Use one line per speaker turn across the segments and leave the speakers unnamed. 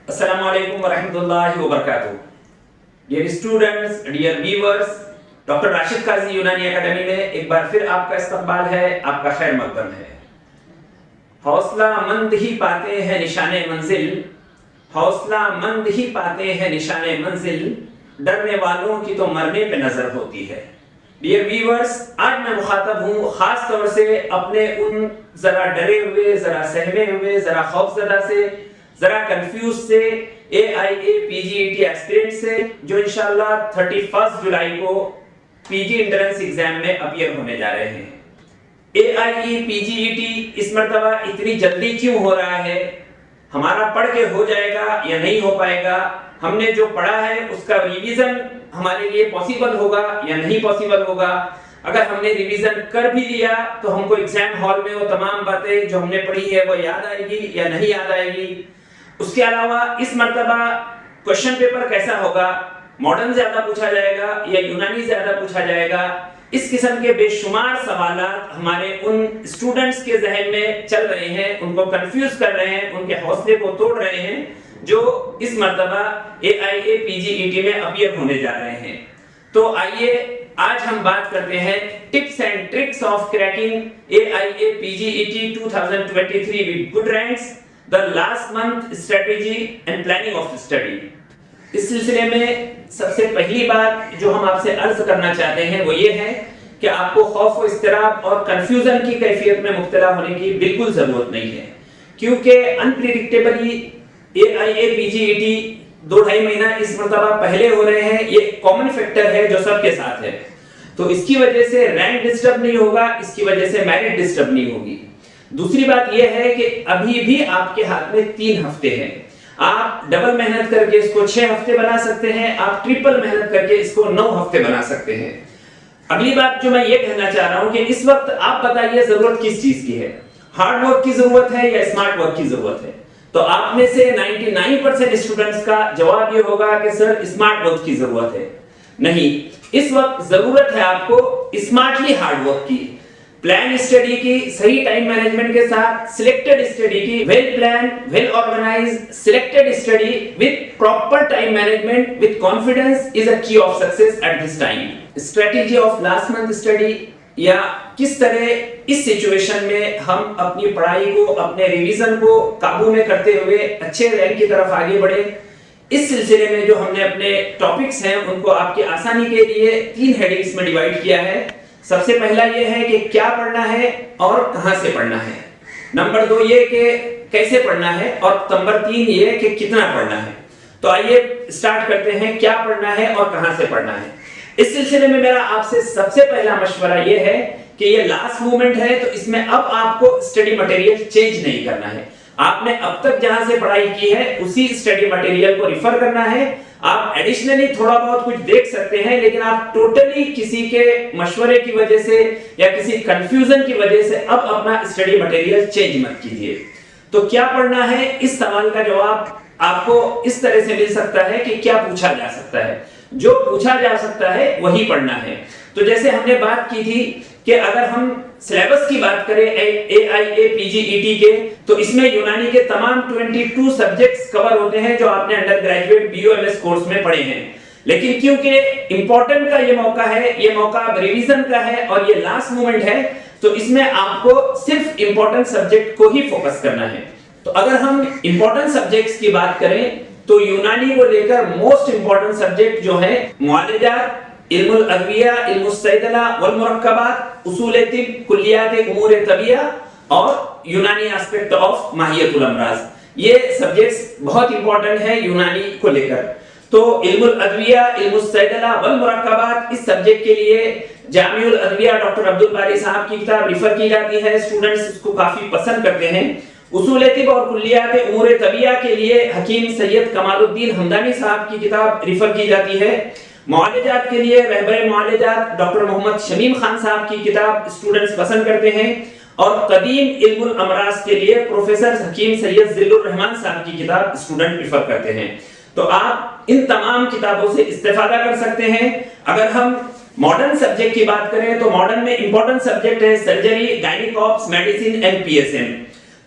अस्सलाम वालेकुम वरहमतुल्लाहि वबरकातुहू। Dear students, dear viewers, doctor Rashid Qazi Unani academy में एक बार फिर आपका इस्तकबाल है, आपका खैर मकदम है। हौसला मंद ही पाते हैं निशाने मंजिल, हौसला मंद ही पाते हैं निशाने मंजिल, डरने वालों की तो मरने पे नजर होती है। डियर व्यूअर्स, आज मैं मुखातब हूँ खास तौर से अपने उन जरा डरे हुए, जरा सहमे हुए, जरा खौफजदा से, जरा कंफ्यूज से AIA PGET एस्पिरेंट से, जो इंशाल्लाह 31 जुलाई को PG एंट्रेंस एग्जाम में अपीयर होने जा रहे हैं। AIE PGET इस मर्तबा इतनी जल्दी क्यों हो रहा है? हमारा पढ़ के हो जाएगा या नहीं हो पाएगा? हमने जो पढ़ा है उसका रिवीजन हमारे लिए पॉसिबल होगा या नहीं पॉसिबल होगा? अगर हमने रिवीजन कर भी लिया तो हमको एग्जाम हॉल में वो तमाम बातें जो हमने पढ़ी है वो याद आएगी या नहीं याद आएगी? उसके अलावा इस मर्तबा क्वेश्चन पेपर कैसा होगा? मॉडर्न ज्यादा पूछा जाएगा या यूनानी ज्यादा पूछा जाएगा? इस किस्म के बेशुमार सवालात हमारे उन स्टूडेंट्स के जहन में चल रहे हैं, उनको कंफ्यूज कर रहे हैं, उनके हौसले को तोड़ रहे हैं, जो इस मर्तबा AIA PGET में अपीयर होने जा रहे हैं। तो आइए आज हम बात करते हैं tips and tricks of cracking AIA PGET 2023 with good ranks, the last month strategy and planning of study. इस सिलसिले में सबसे पहली बात जो हम आपसे अर्ज करना चाहते हैं वो ये है कि आपको खौफ व इज़्तिराब और कंफ्यूजन की कैफियत में मुब्तला होने की बिल्कुल जरूरत नहीं है, क्योंकि अनप्रेडिक्टेबली AIA PGET 2-2.5 महीना इस मर्तबा पहले हो रहे हैं। ये कॉमन फैक्टर है जो सबके साथ है, तो इसकी वजह से रैंक डिस्टर्ब नहीं होगा, इसकी वजह से मेरिट डिस्टर्ब नहीं होगी। दूसरी बात यह है कि अभी भी आपके हाथ में 3 हफ्ते हैं। आप डबल मेहनत करके इसको 6 हफ्ते बना सकते हैं, आप ट्रिपल मेहनत करके इसको 9 हफ्ते बना सकते हैं। अगली बात जो मैं ये कहना चाह रहा हूं कि इस वक्त आप बताइए जरूरत किस चीज की है? हार्ड वर्क की जरूरत है या स्मार्ट वर्क की जरूरत है? तो आप में से 99% स्टूडेंट्स का जवाब ये होगा कि सर स्मार्ट वर्क की जरूरत है। नहीं, इस वक्त जरूरत है आपको स्मार्टली हार्ड वर्क की, प्लान स्टडी की, सही टाइम मैनेजमेंट के साथ सिलेक्टेड स्टडी की, well plan, well organised selected study with proper time management with confidence is a key of success at this time. Strategy of last month study, या किस तरह इस situation में हम अपनी पढ़ाई को, अपने रिवीजन को काबू में करते हुए अच्छे रैंक की तरफ आगे बढ़े, इस सिलसिले में जो हमने अपने टॉपिक्स हैं उनको आपकी आसानी के लिए 3 हेडिंग्स में डिवाइड किया है। सबसे पहला ये है कि क्या पढ़ना है और कहां से पढ़ना है। नंबर 2 ये कि कैसे पढ़ना है, और नंबर 3 ये कि कितना पढ़ना है। तो आइए स्टार्ट करते हैं, क्या पढ़ना है और कहां से पढ़ना है। इस सिलसिले में मेरा आपसे सबसे पहला मशवरा ये है कि ये लास्ट मूवमेंट है, तो इसमें अब आपको स्टडी मटेरियल चेंज नहीं करना है। आपने अब तक जहां से पढ़ाई की है उसी स्टडी मटेरियल को रिफर करना है। आप एडिशनली थोड़ा बहुत कुछ देख सकते हैं, लेकिन आप टोटली किसी के मशवरे की वजह से या किसी कंफ्यूजन की वजह से अब अपना स्टडी मटेरियल चेंज मत कीजिए। तो क्या पढ़ना है, इस सवाल का जवाब आपको इस तरह से मिल सकता है कि क्या पूछा जा सकता है। जो पूछा जा सकता है वही पढ़ना है। तो जैसे हमने बात की थी कि अगर हम सिलेबस की बात करें AIA PGET के, तो इसमें यूनानी के तमाम 22 सब्जेक्ट्स कवर होते हैं जो आपने अंडर ग्रेजुएट BOMS कोर्स में पढ़े हैं। लेकिन क्योंकि इंपॉर्टेंट का ये मौका है, ये मौका अब रिवीजन का है और ये लास्ट मोमेंट है, तो इसमें आपको सिर्फ इंपॉर्टेंट सब्जेक्ट को ही फोकस करना है। तो अगर हम इंपॉर्टेंट सब्जेक्ट्स की बात करें तो यूनानी को लेकर मोस्ट इंपॉर्टेंट सब्जेक्ट जो है मुआलजात, इल्मुल अदविया, इल्मुस सैदला वल मुरक्कबात, उसूल तिब, कुल्लियात उमूर तबिया और यूनानी एस्पेक्ट ऑफ माहियतुल अमराज। ये सब्जेक्ट्स बहुत इंपॉर्टेंट है यूनानी को लेकर। तो इल्मुल अदविया, इल्मुस सैदला वल मुरक्कबात, इस सब्जेक्ट के लिए जामिउल अदविया डॉक्टर अब्दुल बारी साहब की किताब रिफर की जाती है, स्टूडेंट्स इसको काफी पसंद करते हैं। उसूल तिब और कुल्लियात उमूर तबिया के लिए हकीम सैयद कमालुद्दीन हमदानी साहब की किताब रिफर की जाती है। मुआलजात के लिए रहबर मुआलजात डॉक्टर मोहम्मद शमीम खान साहब की किताब स्टूडेंट्स पसंद करते हैं, और कदीम इल्मुल अमराज के लिए प्रोफेसर हकीम सैयद जिल्लुर रहमान साहब की किताब स्टूडेंट प्रेफर करते हैं। तो आप इन तमाम किताबों से इस्तेफादा कर सकते हैं। अगर हम मॉडर्न सब्जेक्ट की बात करें तो मॉडर्न में इंपॉर्टेंट सब्जेक्ट है surgery, gynaec ops, medicine and PSM।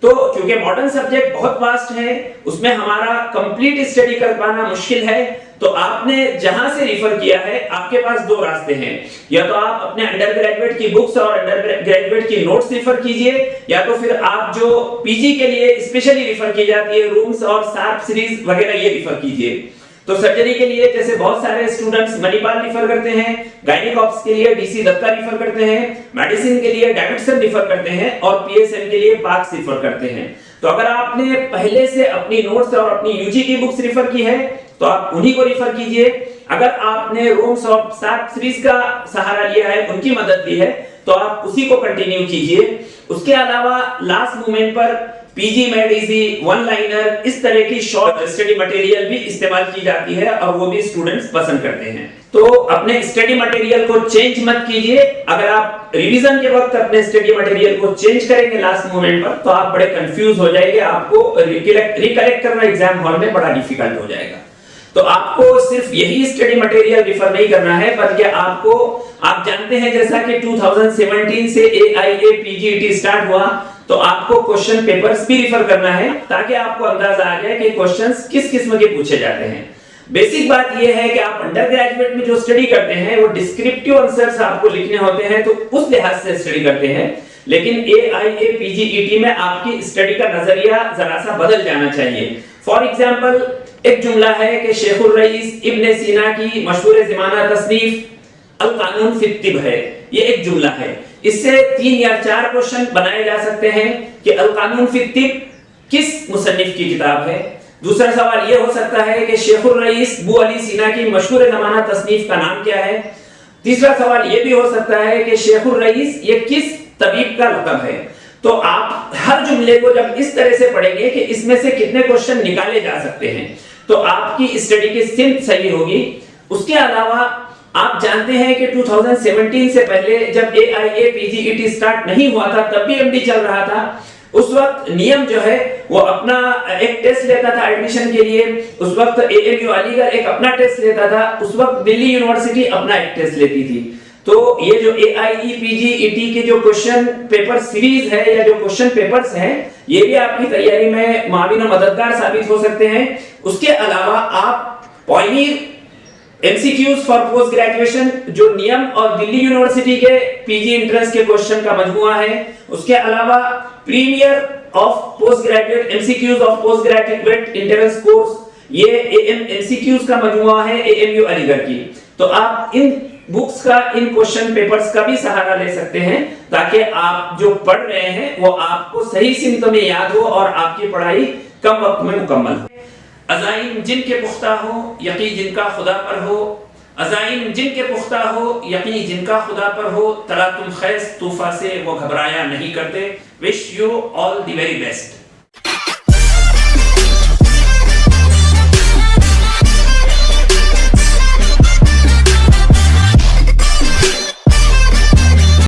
तो क्योंकि मॉडर्न सब्जेक्ट बहुत वास्ट है, उसमें हमारा कंप्लीट स्टडी कर पाना मुश्किल है, तो आपने जहां से रिफर किया है आपके पास दो रास्ते हैं। या तो आप अपने अंडर ग्रेजुएट की बुक्स और अंडर ग्रेजुएट की नोट्स रिफर कीजिए, या तो फिर आप जो पीजी के लिए स्पेशली रिफर की जाती है रूम्स और शार्प सीरीज वगैरह ये रिफर कीजिए। तो सर्जरी के लिए जैसे बहुत सारे स्टूडेंट्स मणिपाल रिफर करते हैं, गायनिक के लिए डीसी दत्ता रिफर करते हैं, मेडिसिन के लिए डेविडसन रिफर करते हैं और पीएसएम के लिए पार्क्स रिफर करते हैं। तो अगर आपने पहले से अपनी नोट्स और अपनी यूजी की बुक्स रिफर की है तो आप उन्हीं को रिफर कीजिए। अगर आपने रोम्स और शार्प सीरीज का सहारा लिया है, उनकी मदद ली है, तो आप उसी को कंटिन्यू कीजिए। उसके अलावा लास्ट मोमेंट पर PG made easy, one liner, इस तरह की शॉर्ट स्टडी मटेरियल भी इस्तेमाल की जाती है और वो भी स्टूडेंट्स पसंद करते हैं। तो अपने स्टडी मटेरियल को चेंज मत कीजिए। अगर आप रिवीजन के वक्त अपने स्टडी मटेरियल को चेंज करेंगे लास्ट मोमेंट पर तो आप बड़े कंफ्यूज हो जाएंगे, आपको रिकलेक्ट करना एग्जाम हॉल में बड़ा डिफिकल्ट हो जाएगा। तो आपको सिर्फ यही स्टडी मटेरियल रिफर नहीं करना है, बल्कि आप जानते हैं जैसा कि 2017 से AIA PGET स्टार्ट हुआ, तो आपको क्वेश्चन पेपर्स भी रिफर करना है ताकि आपको अंदाजा आ जाए कि क्वेश्चंस किस किस्म के पूछे जाते हैं। बेसिक बात यह है कि आप अंडर ग्रेजुएट में जो स्टडी करते हैं वो डिस्क्रिप्टिव आंसर्स आपको लिखने होते हैं, तो उस लिहाज से स्टडी करते हैं। लेकिन AIA PGET में आपकी स्टडी का नजरिया जरा सा बदल जाना चाहिए। फॉर एग्जांपल एक जुमला है कि शेखुर रईस इब्ने सीना की मशहूर ज़माना तसनीफ अल कानून फी तिब है, ये एक जुमला है। इससे 3 या 4 क्वेश्चन बनाए जा सकते हैं कि अल कानून फी तिब किस मुसन्निफ की किताब है। दूसरा सवाल ये हो सकता है कि शेखुर रईस बू अली सीना की मशहूर ज़माना तसनीफ का नाम क्या है। तीसरा सवाल ये भी हो सकता है कि शेखुर रईस ये किस तबीब का लक़ब है। तो आप हर जुमले को जब इस तरह से पढ़ेंगे कि इसमें से कितने क्वेश्चन निकाले जा सकते हैं, तो आपकी स्टडी की सिमत सही होगी। उसके अलावा आप जानते हैं कि 2017 से पहले जब AIA PGET स्टार्ट नहीं हुआ था, तब भी MD चल रहा था। उस वक्त नियम जो है वो अपना एक टेस्ट लेता था एडमिशन के लिए, उस वक्त AMU अलीगढ़ एक अपना टेस्ट लेता था, उस वक्त दिल्ली यूनिवर्सिटी अपना एक टेस्ट लेती थी। तो ये जो AIE PGET के जो क्वेश्चन पेपर सीरीज है या जो क्वेश्चन पेपर्स हैं, ये भी आपकी तैयारी में माविन मददगार साबित हो सकते हैं। उसके अलावा आप pioneer MCQs for post graduation जो नियम और दिल्ली यूनिवर्सिटी के पीजी एंट्रेंस के क्वेश्चन का मजमूआ है, उसके अलावा premier of post graduate MCQs of post graduate entrance course, ये MCQs का मजमूआ है AMU अलीगढ़ की। तो आप इन बुक्स का, इन क्वेश्चन पेपर्स का भी सहारा ले सकते हैं ताकि आप जो पढ़ रहे हैं वो आपको सही सिमत में याद हो और आपकी पढ़ाई कम वक्त में मुकम्मल हो। अज़ाइम जिनके पुख्ता हो, यकीन जिनका खुदा पर हो, अज़ाइम जिनके पुख्ता हो, यकीन जिनका खुदा पर हो, तला तुम खैस तूफा से वो घबराया नहीं करते। Wish you all the very best.